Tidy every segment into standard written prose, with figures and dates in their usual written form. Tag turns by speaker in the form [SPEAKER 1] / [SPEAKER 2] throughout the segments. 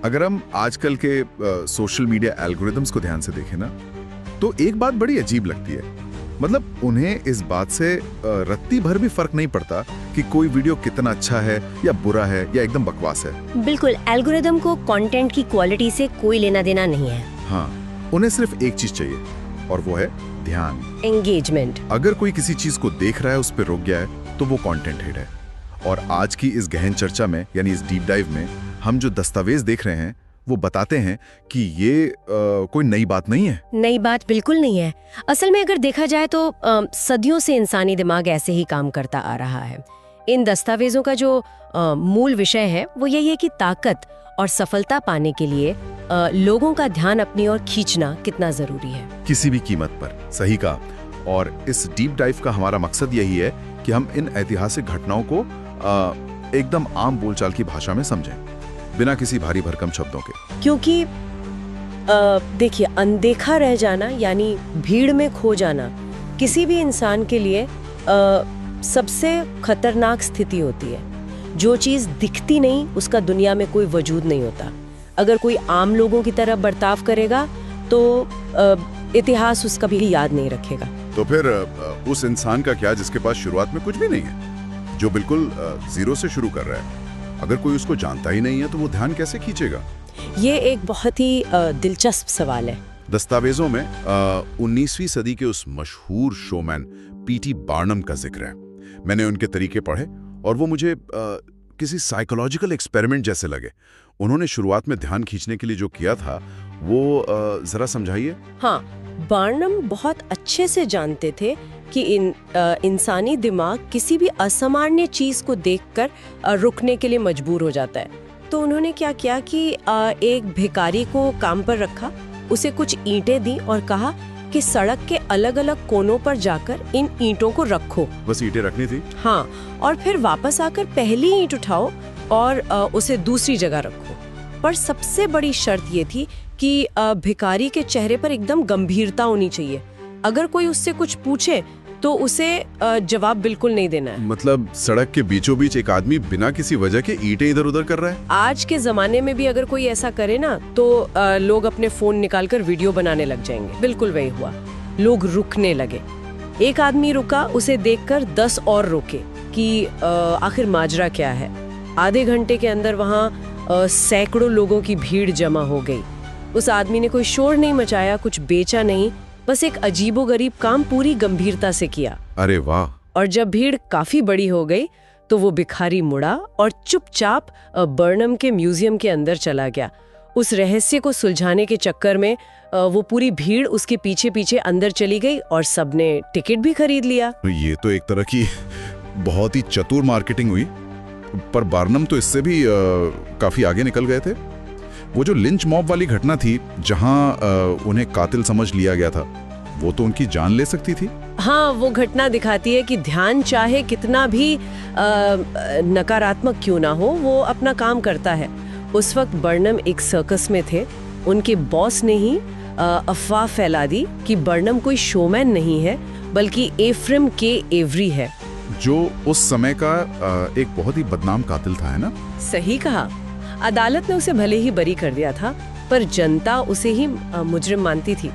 [SPEAKER 1] अगर हम आजकल के सोशल मीडिया एल्गोरिदम्स को ध्यान से देखें ना, तो एक बात बड़ी अजीब लगती है। मतलब उन्हें इस बात से रत्ती भर भी फर्क नहीं पड़ता कि कोई वीडियो कितना अच्छा है या बुरा है या एकदम बकवास है।
[SPEAKER 2] बिल्कुल, एल्गोरिदम को कंटेंट की क्वालिटी से कोई लेना देना नहीं है।
[SPEAKER 1] हाँ, उन्हें सिर्फ एक चीज चाहिए और वो है ध्यान,
[SPEAKER 2] एंगेजमेंट।
[SPEAKER 1] अगर कोई किसी चीज को देख रहा है, उस पर रुक गया है, तो वो कंटेंट हिट है। और आज की इस गहन चर्चा में, यानी इस डीप डाइव में, हम जो दस्तावेज देख रहे हैं वो बताते हैं कि ये कोई नई बात नहीं है।
[SPEAKER 2] नई बात बिल्कुल नहीं है। असल में अगर देखा जाए तो सदियों से इंसानी दिमाग ऐसे ही काम करता आ रहा है। इन दस्तावेजों का जो मूल विषय है वो यही है कि ताकत और सफलता पाने के लिए लोगों का ध्यान अपनी ओर खींचना कितना जरूरी है, किसी
[SPEAKER 1] भी कीमत पर। सही कहा। और इस डीप डाइव का हमारा मकसद यही है कि हम इन ऐतिहासिक घटनाओं को एकदम आम बोलचाल की भाषा में समझें, बिना किसी भारी भरकम शब्दों के।
[SPEAKER 2] क्योंकि देखिए, अनदेखा रह जाना यानी भीड़ में खो जाना किसी भी इंसान के लिए सबसे खतरनाक स्थिति होती है। जो चीज़ दिखती नहीं उसका दुनिया में कोई वजूद नहीं होता। अगर कोई आम लोगों की तरह बर्ताव करेगा तो इतिहास उसका भी याद नहीं रखेगा।
[SPEAKER 1] तो फिर उस इंसान का क्या जिसके पास शुरुआत में कुछ भी नहीं है, जो बिल्कुल जीरो से शुरू कर रहा है? अगर कोई उसको जानता ही नहीं है तो वो ध्यान कैसे खींचेगा?
[SPEAKER 2] ये एक बहुत ही दिलचस्प सवाल है।
[SPEAKER 1] दस्तावेजों में 19वीं सदी के उस मशहूर शोमैन पीटी बार्नम का जिक्र है। मैंने उनके तरीके पढ़े और वो मुझे किसी साइकोलॉजिकल एक्सपेरिमेंट जैसे लगे। उन्होंने शुरुआत में ध्यान खींचने के लिए जो किया था वो जरा समझाइए।
[SPEAKER 2] हाँ, बार्नम बहुत अच्छे से जानते थे कि इंसानी दिमाग किसी भी असामान्य चीज को देखकर रुकने के लिए मजबूर हो जाता है। तो उन्होंने क्या किया कि एक भिखारी को काम पर रखा, उसे कुछ ईंटें दी और कहा कि सड़क के अलग अलग कोनों पर जाकर इन ईंटों को रखो।
[SPEAKER 1] बस ईंटें रखनी थी?
[SPEAKER 2] हाँ, और फिर वापस आकर पहली ईंट उठाओ और उसे दूसरी जगह रखो। पर सबसे बड़ी शर्त ये थी कि भिखारी के चेहरे पर एकदम गंभीरता होनी चाहिए। अगर कोई उससे कुछ पूछे तो उसे जवाब बिल्कुल नहीं देना है।
[SPEAKER 1] मतलब सड़क के बीचों बीच एक आदमी बिना किसी वजह के ईंटें इधर उधर कर रहा है?
[SPEAKER 2] आज के जमाने में भी अगर कोई ऐसा करे ना तो लोग अपने फोन निकालकर वीडियो बनाने लग जाएंगे। बिल्कुल वही हुआ, लोग रुकने लगे। एक आदमी रुका, उसे देखकर 10 और रुके कि आखिर माजरा क्या है। आधे घंटे के अंदर वहाँ सैकड़ों लोगों की भीड़ जमा हो गई। उस आदमी ने कोई शोर नहीं मचाया, कुछ बेचा नहीं, बस एक अजीबोगरीब काम पूरी गंभीरता से किया।
[SPEAKER 1] अरे वाह! और
[SPEAKER 2] जब भीड़ काफी बड़ी हो गई तो वो भिखारी मुड़ा और चुपचाप बर्नम के म्यूजियम के अंदर चला गया। उस रहस्य को सुलझाने के चक्कर में वो पूरी भीड़ उसके पीछे पीछे अंदर चली गई और सबने टिकट भी खरीद लिया।
[SPEAKER 1] ये तो एक तरह की बहुत ही चतुर मार्केटिंग हुई। पर बार्नम तो इससे भी काफी आगे निकल गए थे। वो जो लिंच मॉब वाली घटना थी जहां उन्हें कातिल समझ लिया गया था, वो तो उनकी जान ले सकती थी।
[SPEAKER 2] हाँ, वो घटना दिखाती है कि ध्यान चाहे कितना भी नकारात्मक क्यों ना हो, वो अपना काम करता है। उस वक्त बर्नम एक सर्कस में थे। उनके बॉस ने ही अफवाह फैला दी कि बर्नम कोई शोमैन नहीं है बल्कि एफ्रेम के एवरी है,
[SPEAKER 1] जो उस समय का एक बहुत ही बदनाम कातिल था, है ना?
[SPEAKER 2] सही कहा। अदालत ने उसे भले ही बरी कर दिया था, पर जनता उसे ही मुजरिम मानती थी।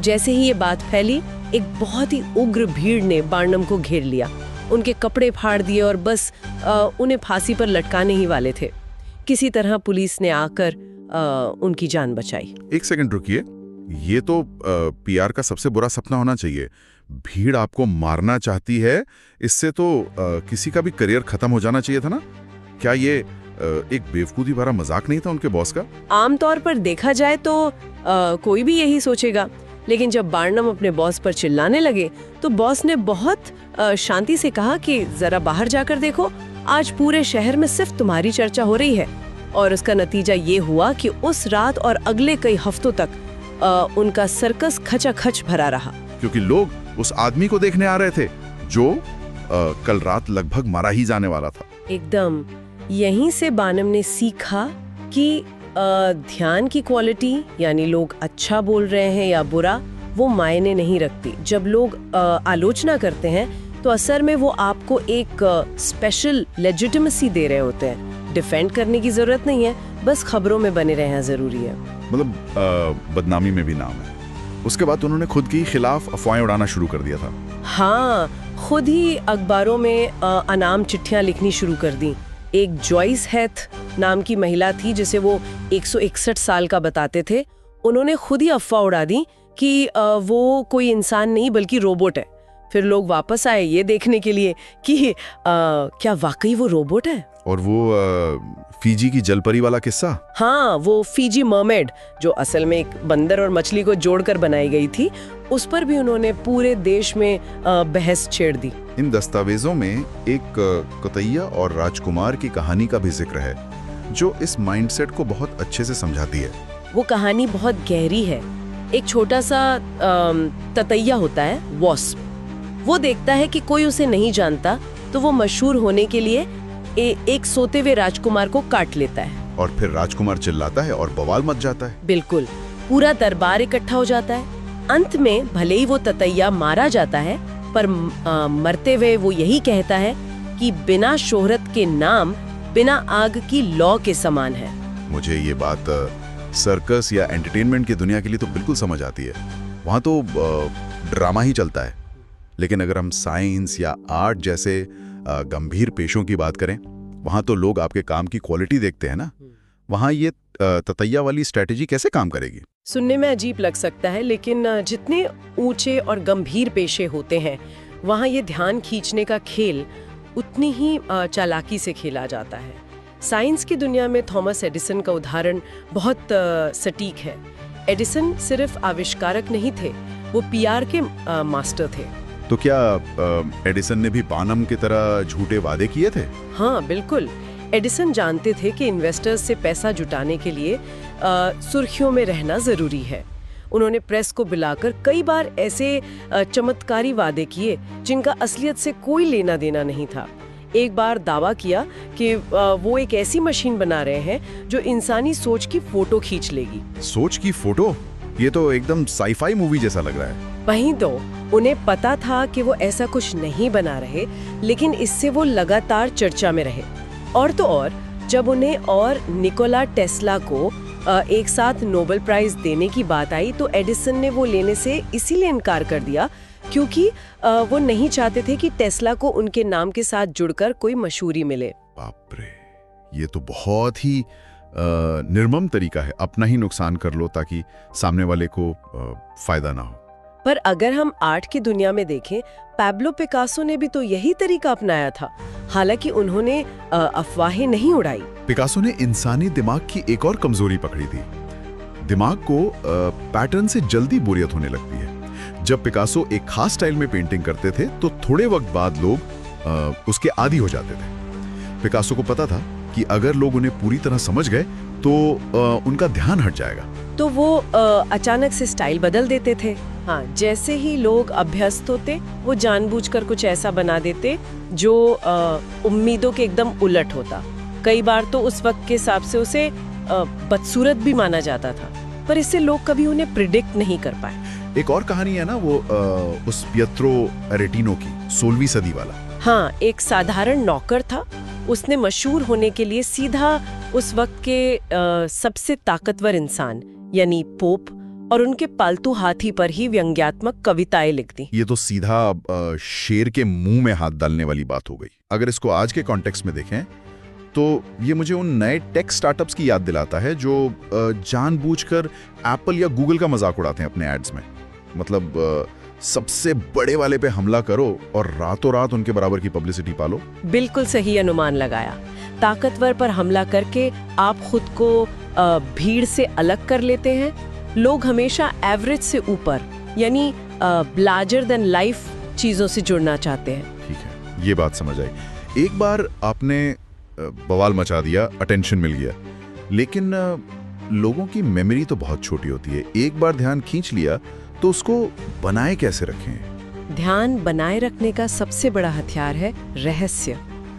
[SPEAKER 2] जैसे ही ये बात फैली, एक बहुत ही उग्र भीड़ ने बार्नम को घेर लिया, उनके कपड़े फाड़ दिए और बस उन्हें फांसी पर लटकाने ही वाले थे। किसी तरह पुलिस ने आकर उनकी जान बचाई।
[SPEAKER 1] एक सेकंड रुकिए, ये तो पीआर का सबसे बुरा सपना होना चाहिए। भीड़ आपको मारना चाहती है, इससे तो किसी का भी करियर खत्म हो जाना चाहिए था ना? क्या ये एक बेवकूफी भरा मजाक नहीं था उनके बॉस का?
[SPEAKER 2] आमतौर पर देखा जाए तो कोई भी यही सोचेगा, लेकिन जब बार्नम अपने बॉस पर चिल्लाने लगे तो बॉस ने बहुत शांति से कहा कि जरा बाहर जाकर देखो, आज पूरे शहर में सिर्फ तुम्हारी चर्चा हो रही है। और उसका नतीजा ये हुआ कि उस रात और अगले कई हफ्तों तक उनका सर्कस खचाखच भरा रहा,
[SPEAKER 1] क्योंकि लोग उस आदमी को देखने आ रहे थे जो कल रात लगभग मारा ही जाने वाला था।
[SPEAKER 2] एकदम। यहीं से बार्नम ने सीखा कि ध्यान की क्वालिटी, यानी लोग अच्छा बोल रहे हैं या बुरा, वो मायने नहीं रखती। जब लोग आलोचना करते हैं तो असल में वो आपको एक स्पेशल लेजिटिमेसी दे रहे होते हैं। डिफेंड करने की जरूरत नहीं है, बस खबरों में बने रहना जरूरी है।
[SPEAKER 3] मतलब बदनामी में भी नाम है। उसके बाद उन्होंने खुद के खिलाफ अफवाहें उड़ाना शुरू कर दिया था।
[SPEAKER 2] हाँ, खुद ही अखबारों में अनाम चिट्ठियां लिखनी शुरू कर दी। एक जॉइस हेथ नाम की महिला थी जिसे वो 161 साल का बताते थे। उन्होंने खुद ही अफवाह उड़ा दी कि वो कोई इंसान नहीं बल्कि रोबोट है। फिर लोग वापस आए ये देखने के लिए कि क्या वाकई वो रोबोट है।
[SPEAKER 3] और वो फीजी की जलपरी वाला किस्सा।
[SPEAKER 2] हाँ, वो फीजी मर्मेड जो असल में एक बंदर और मछली को जोड़कर बनाई गई थी, उस पर भी उन्होंने पूरे देश में बहस छेड़ दी।
[SPEAKER 3] इन दस्तावेजों में एक कतैया और राजकुमार की कहानी का भी जिक्र है जो इस माइंडसेट को बहुत अच्छे से समझाती है।
[SPEAKER 2] वो कहानी बहुत गहरी है। एक छोटा सा ततैया होता है, वॉस्प। वो देखता है कि कोई उसे नहीं जानता, तो वो मशहूर होने के लिए एक सोते हुए राजकुमार को काट लेता है।
[SPEAKER 3] और फिर राजकुमार चिल्लाता है और बवाल मच जाता है।
[SPEAKER 2] बिल्कुल, पूरा दरबार इकट्ठा हो जाता है। अंत में भले ही वो ततैया मारा जाता है, पर मरते हुए वो यही कहता है कि बिना शोहरत के नाम बिना आग की लौ के समान है।
[SPEAKER 3] मुझे ये बात सर्कस या एंटरटेनमेंट की दुनिया के लिए तो बिल्कुल समझ आती है। वहाँ तो ड्रामा ही चलता है। लेकिन अगर हम साइंस या आर्ट जैसे गंभीर पेशों की बात करें, वहाँ तो लोग आपके काम की क्वालिटी देखते हैं ना। वहाँ ये ततैया वाली स्ट्रेटेजी कैसे काम करेगी?
[SPEAKER 2] सुनने में अजीब लग सकता है, लेकिन जितने ऊंचे और गंभीर पेशे होते हैं, वहाँ ये ध्यान खींचने का खेल उतनी ही चालाकी से खेला जाता है। साइंस की दुनिया में थॉमस एडिसन का उदाहरण बहुत सटीक है। एडिसन सिर्फ आविष्कारक नहीं थे, वो पीआर के मास्टर थे।
[SPEAKER 3] तो क्या एडिसन ने भी बार्नम की तरह झूठे वादे किए थे?
[SPEAKER 2] हाँ, बिल्कुल। एडिसन जानते थे कि इन्वेस्टर्स से पैसा जुटाने के लिए सुर्खियों में रहना जरूरी है। उन्होंने प्रेस को बुलाकर कई बार ऐसे चमत्कारी वादे किए जिनका असलियत से कोई लेना देना नहीं था। एक बार दावा किया कि वो एक ऐसी मशीन बना रहे हैं जो इंसानी सोच की फोटो खींच लेगी।
[SPEAKER 3] सोच की फोटो? ये तो एकदम साईफाई मूवी जैसा लग रहा है।
[SPEAKER 2] वहीं तो उन्हें पता था कि वो ऐसा कुछ नहीं बना रहे, लेकिन इससे वो लगातार चर्चा में रहे। और तो और, जब उन्हें और निकोला टेस्ला को एक साथ नोबेल प्राइज देने की बात आई, तो एडिसन ने वो लेने से इसीलिए इनकार कर दिया क्योंकि वो नहीं चाहते थे कि टेस्ला को उनके नाम के साथ जुड़कर कोई मशहूरी मिले।
[SPEAKER 3] बाप रे, ये तो बहुत ही निर्मम तरीका है। अपना ही नुकसान कर लो ताकि सामने वाले को फायदा ना हो।
[SPEAKER 2] पर अगर हम आर्ट की दुनिया में देखें, पैब्लो पिकासो ने भी तो यही तरीका अपनाया था। हालांकि उन्होंने अफवाहें नहीं उड़ाई।
[SPEAKER 3] पिकासो ने इंसानी दिमाग की एक और कमजोरी पकड़ी थी। दिमाग को पैटर्न से जल्दी बोरियत होने लगती है। जब पिकासो एक खास स्टाइल में पेंटिंग करते थे तो थोड़े वक्त बाद लोग उसके आदी हो जाते थे। पिकासो को पता था कि अगर लोग उन्हें पूरी तरह समझ गए तो उनका ध्यान हट जाएगा।
[SPEAKER 2] तो वो अचानक से स्टाइल बदल देते थे। हाँ, जैसे ही लोग अभ्यस्त होते, वो जानबूझकर कुछ ऐसा बना देते जो उम्मीदों के एकदम उलट होता। कई बार तो उस वक्त के हिसाब से उसे बदसूरत भी माना जाता था, पर इससे लोग कभी उन्हें प्रिडिक्ट नहीं कर पाए।
[SPEAKER 3] एक और कहानी है ना वो उस पिएत्रो अरेटिनो की, 16वीं सदी वाला।
[SPEAKER 2] हाँ, एक साधारण नौकर था। उसने मशहूर होने के लिए सीधा उस वक्त के सबसे ताकतवर इंसान यानी पोप और उनके पालतू हाथी पर ही व्यंग्यात्मक कविताएं लिख दी।
[SPEAKER 3] ये तो सीधा शेर के मुंह में हाथ डालने वाली बात हो गई। अगर इसको आज के कॉन्टेक्स्ट में देखें तो ये मुझे उन नए टेक स्टार्टअप्स की याद दिलाता है जो जानबूझकर एप्पल या गूगल का मजाक उड़ाते हैं अपने एड्स में। मतलब सबसे बड़े वाले पे हमला करो और रातों रात उनके बराबर की पब्लिसिटी पालो।
[SPEAKER 2] बिल्कुल सही अनुमान लगाया। ताकतवर पर हमला करके आप खुद को भीड़ से अलग कर लेते हैं। लोग हमेशा एवरेज से ऊपर यानी लार्जर देन लाइफ चीजों से जुड़ना चाहते हैं।
[SPEAKER 3] ठीक है, ये बात समझ आई। एक बार आपने बवाल मचा दिया, अटेंशन मिल गया, लेकिन लोगों की मेमोरी तो बहुत छोटी होती है। एक बार ध्यान खींच लिया तो उसको बनाए कैसे रखें?
[SPEAKER 2] ध्यान बनाए रखने का सबसे बड़ा हथियार है रहस्य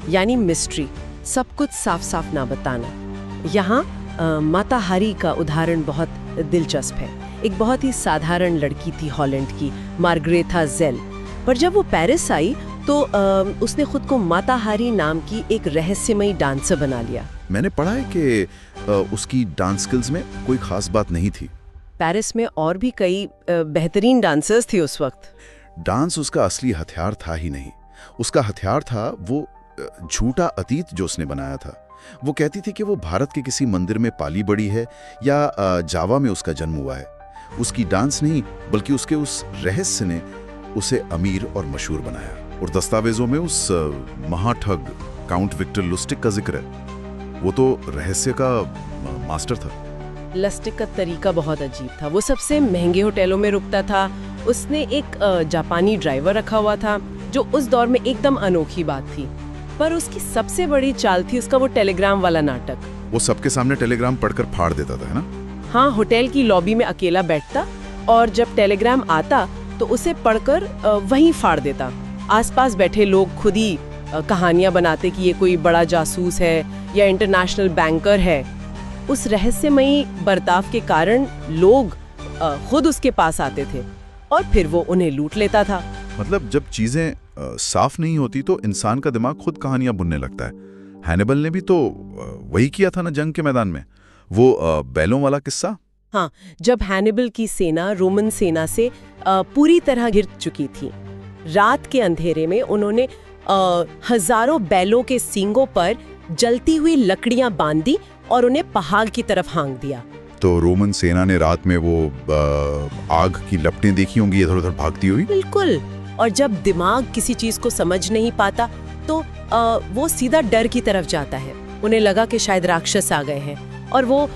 [SPEAKER 2] यानी मिस्ट्री। सब कुछ साफ साफ ना बताना। यहाँ माता हारी का उदाहरण बहुत दिलचस्प है। एक बहुत ही साधारण लड़की थी हॉलैंड की, मार्गरेथा जेल। पर जब वो पेरिस आई तो उसने खुद को माता हारी नाम की एक रहस्यमयी डांसर बना लिया।
[SPEAKER 3] मैंने पढ़ा है कि उसकी डांस स्किल्स में कोई खास बात नहीं थी।
[SPEAKER 2] पेरिस में और भी कई बेहतरीन डांसर्स थे उस वक्त।
[SPEAKER 3] डांस उसका असली हथियार था ही नहीं, उसका हथियार था वो झूठा अतीत जो उसने बनाया था। वो कहती थी कि वो भारत के किसी मंदिर में पाली बड़ी है या जावा में उसका जन्म हुआ है। उसकी डांस नहीं बल्कि उसके उस रहस्य ने उसे अमीर और मशहूर बनाया। और दस्तावेजों में उस महाठग काउंट विक्टर लुस्टिक का जिक्र है। वो तो रहस्य का मास्टर था।
[SPEAKER 2] लस्टिक का तरीका बहुत अजीब था। वो सबसे महंगे होटलों में रुकता था। उसने एक जापानी ड्राइवर रखा हुआ था जो उस दौर में एकदम अनोखी बात थी। पर उसकी सबसे बड़ी चाल थी उसका वो टेलीग्राम वाला नाटक।
[SPEAKER 3] वो सबके सामने टेलीग्राम पढ़कर फाड़ देता था, है ना?
[SPEAKER 2] हाँ, होटल की लॉबी में अकेला बैठता और जब टेलीग्राम आता तो उसे पढ़कर वहीं फाड़ देता। आसपास बैठे लोग खुद ही कहानियां बनाते कि ये कोई बड़ा जासूस है या इंटरनेशनल बैंकर है। उस रहस्यमयी बर्ताव के कारण लोग खुद उसके पास आते थे और फिर वो उन्हें लूट लेता था।
[SPEAKER 3] मतलब जब चीजें साफ नहीं होती तो इंसान का दिमाग खुद कहानियां बुनने लगता है। हैनिबल ने भी तो वही किया था ना जंग के मैदान में, वो बैलों वाला किस्सा।
[SPEAKER 2] हाँ, जब हैनिबल की सेना रोमन सेना से पूरी तरह घिर चुकी थी, रात के अंधेरे में उन्होंने हजारों बैलों के सींगों पर जलती हुई लकड़ियां बांधी और उन्हें पहाड़ की तरफ हाँक दिया।
[SPEAKER 3] तो रोमन सेना ने रात में वो आग की लपटें देखी होंगी इधर उधर भागती हुई।
[SPEAKER 2] बिल्कुल। और जब दिमाग किसी चीज को समझ नहीं पाता तो वो सीधा डर की तरफ जाता है। उन्हें लगा कि शायद राक्षस आ गए हैं और वो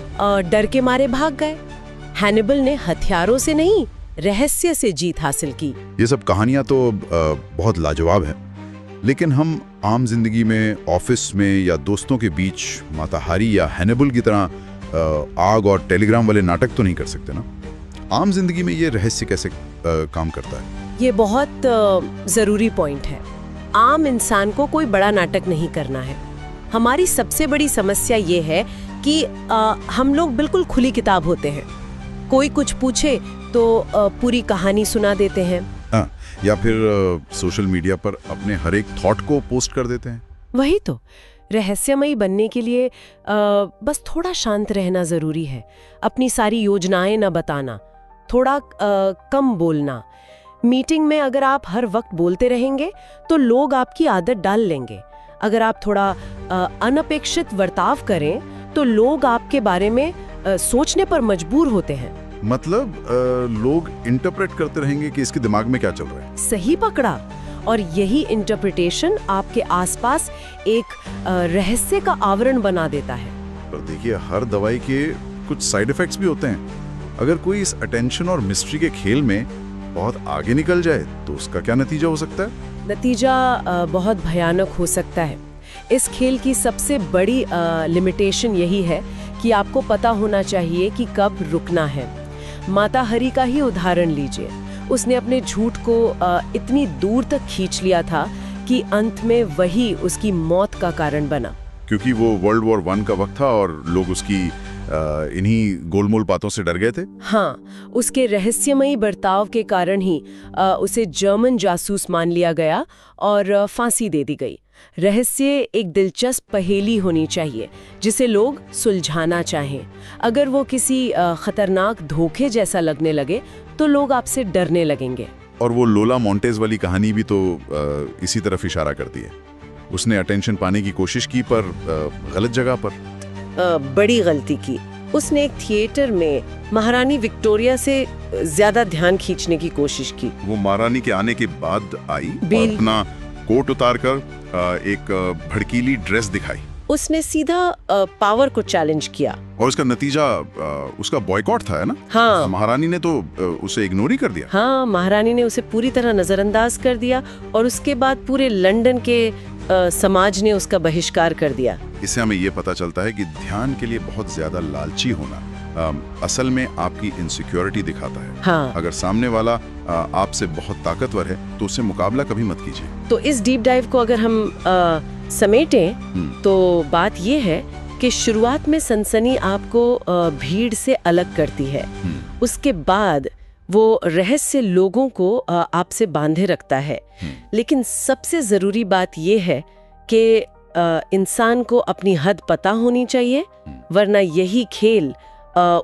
[SPEAKER 2] डर के मारे भाग गए। हैनिबल ने हथियारों से नहीं, रहस्य से जीत हासिल की।
[SPEAKER 3] ये सब कहानियां तो बहुत लाजवाब हैं, लेकिन हम आम जिंदगी में, ऑफिस में या दोस्तों के बीच माताहारी या हैनिबल की तरह आग और टेलीग्राम वाले नाटक तो नहीं कर सकते ना। आम जिंदगी में ये रहस्य कैसे काम करता है?
[SPEAKER 2] ये बहुत जरूरी पॉइंट है। आम इंसान को कोई बड़ा नाटक नहीं करना है। हमारी सबसे बड़ी समस्या ये है कि हम लोग बिल्कुल खुली किताब होते हैं। कोई कुछ पूछे तो पूरी कहानी सुना देते हैं।
[SPEAKER 3] या फिर सोशल मीडिया पर अपने हर एक थॉट को पोस्ट कर देते हैं।
[SPEAKER 2] वही तो, रहस्यमयी बनने के लिए बस थोड़ा शांत रहना जरूरी है। अपनी सारी योजनाएं न बताना, थोड़ा कम बोलना। मीटिंग में अगर आप हर वक्त बोलते रहेंगे तो लोग आपकी आदत डाल लेंगे। अगर आप थोड़ा अनपेक्षित बर्ताव करें तो लोग आपके बारे में सोचने पर मजबूर होते हैं।
[SPEAKER 3] मतलब लोग इंटरप्रेट करते रहेंगे कि इसके दिमाग में क्या चल रहा है।
[SPEAKER 2] सही पकड़ा। और यही इंटरप्रिटेशन आपके आसपास एक रहस्य का आवरण बना देता है।
[SPEAKER 3] पर देखिए, हर दवाई के कुछ साइड इफेक्ट्स भी होते हैं। अगर कोई इस अटेंशन और मिस्ट्री के खेल में बहुत आगे निकल जाए तो उसका क्या नतीजा हो सकता है?
[SPEAKER 2] नतीजा बहुत भयानक हो सकता है। इस खेल की सबसे बड़ी लिमिटेशन यही है कि आपको पता होना चाहिए कि कब रुकना है। माता हरी का ही उदाहरण लीजिए। उसने अपने झूठ को इतनी दूर तक खींच लिया था कि अंत में वही उसकी मौत का कारण बना।
[SPEAKER 3] क्योंकि वो वर्ल्ड वॉर 1 का वक्त था और लोग उसकी इन्हीं गोलमोल बातों से डर गए थे।
[SPEAKER 2] हाँ, उसके रहस्यमयी बर्ताव के कारण ही उसे जर्मन जासूस मान लिया गया और फांसी दे दी गई। रहस्य एक दिलचस्प पहेली होनी चाहिए जिसे लोग सुलझाना चाहें। अगर वो किसी खतरनाक धोखे जैसा लगने लगे तो लोग आपसे डरने लगेंगे।
[SPEAKER 3] और वो लोला मोंटेज वाली कहानी भी तो इसी तरफ इशारा करती है। उसने अटेंशन पाने की कोशिश की पर गलत जगह पर।
[SPEAKER 2] बड़ी गलती की। उसने एक थिएटर में महारानी विक्टोरिया से ज्यादा ध्यान खींचने की कोशिश की।
[SPEAKER 3] वो महारानी के आने के बाद आई और अपना कोट उतारकर एक भड़कीली ड्रेस दिखाई।
[SPEAKER 2] उसने सीधा पावर को चैलेंज किया
[SPEAKER 3] और उसका नतीजा उसका बॉयकॉट था, है ना?
[SPEAKER 2] हाँ,
[SPEAKER 3] महारानी ने तो उसे इग्नोर ही कर दिया।
[SPEAKER 2] हाँ, महारानी ने उसे पूरी तरह नजरअंदाज कर दिया और उसके बाद पूरे लंदन के समाज ने उसका बहिष्कार कर दिया।
[SPEAKER 3] इससे हमें ये पता चलता है कि ध्यान के लिए बहुत ज्यादा लालची होना असल में आपकी इनसिक्योरिटी दिखाता है।
[SPEAKER 2] हाँ।
[SPEAKER 3] अगर सामने वाला आपसे बहुत ताकतवर है तो उससे मुकाबला कभी मत कीजिए।
[SPEAKER 2] तो इस डीप डाइव को अगर हम समेटें तो बात ये है कि शुरुआत में सनसनी आपको भीड़ से अलग करती है। उसके बाद वो रहस्य लोगों को आपसे बांधे रखता है। लेकिन सबसे जरूरी बात ये है कि इंसान को अपनी हद पता होनी चाहिए, वरना यही खेल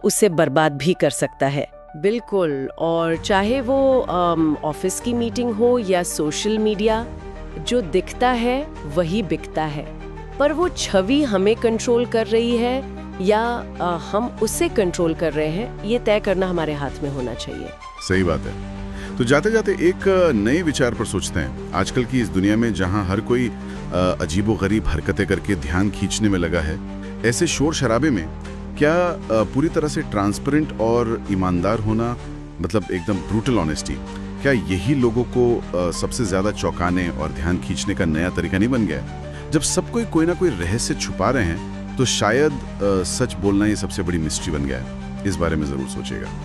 [SPEAKER 2] उसे बर्बाद भी कर सकता है। बिल्कुल, और चाहे वो ऑफिस की मीटिंग हो या सोशल मीडिया, जो दिखता है वही बिकता है। पर वो छवि हमें कंट्रोल कर रही है या हम उसे कंट्रोल कर रहे हैं, ये तय करना हमारे हाथ में होना चाहिए।
[SPEAKER 3] सही बात है। तो जाते जाते एक नए विचार पर सोचते हैं। आजकल की इस दुनिया में जहां हर कोई अजीबोगरीब हरकतें करके ध्यान खींचने में लगा है, ऐसे शोर शराबे में क्या पूरी तरह से ट्रांसपेरेंट और ईमानदार होना, मतलब एकदम ब्रूटल ऑनेस्टी, क्या यही लोगों को सबसे ज्यादा चौंकाने और ध्यान खींचने का नया तरीका नहीं बन गया है? जब सब कोई ना कोई रहस्य छुपा रहे हैं, तो शायद सच बोलना ये सबसे बड़ी मिस्ट्री बन गया है। इस बारे में जरूर सोचिएगा।